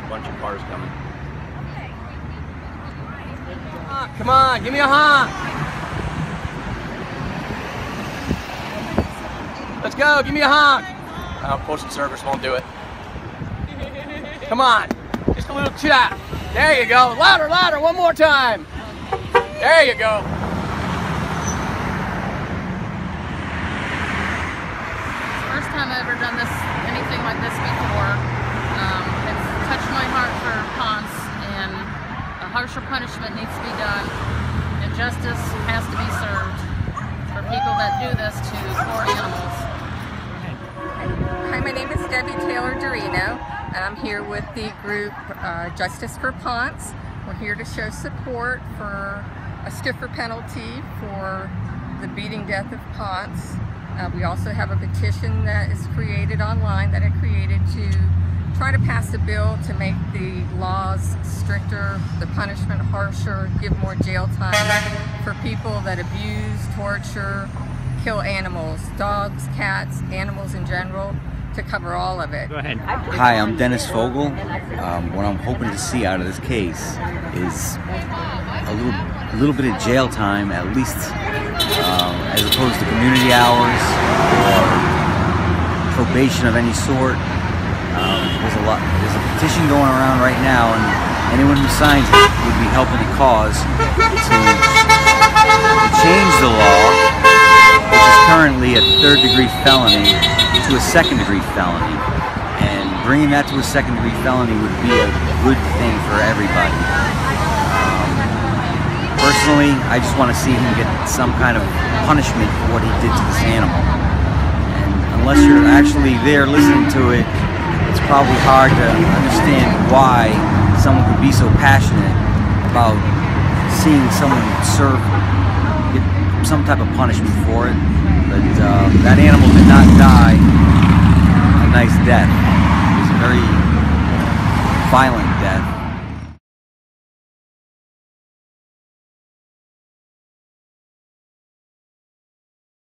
bunch of cars coming. Come on, give me a honk. Let's go, give me a honk. Oh, Postal Service won't do it. Come on, just a little chat. There you go, louder, louder, one more time. There you go. First time I've ever done this, anything like this before. It's touched my heart for Ponce, and a harsher punishment needs to be done, and justice has to be served for people that do this to poor animals. Hi, my name is Debbie Taylor-Dorino, and I'm here with the group Justice for Ponce. We're here to show support for a stiffer penalty for the beating death of Ponce. We also have a petition that is created online that I created to try to pass a bill to make the laws stricter, the punishment harsher, give more jail time for people that abuse, torture, kill animals, dogs, cats, animals in general, to cover all of it. Go ahead. Hi, I'm Dennis Fogel. What I'm hoping to see out of this case is a little bit of jail time, at least, as opposed to community hours or probation of any sort. There's a petition going around right now, and anyone who signs it would be helping the cause to change the law, which is currently a third-degree felony, to a second-degree felony. And bringing that to a second-degree felony would be a good thing for everybody. Personally, I just want to see him get some kind of punishment for what he did to this animal. And unless you're actually there listening to it, it's probably hard to understand why someone could be so passionate about seeing someone get some type of punishment for it. But that animal did not die a nice death. It was a very violent death.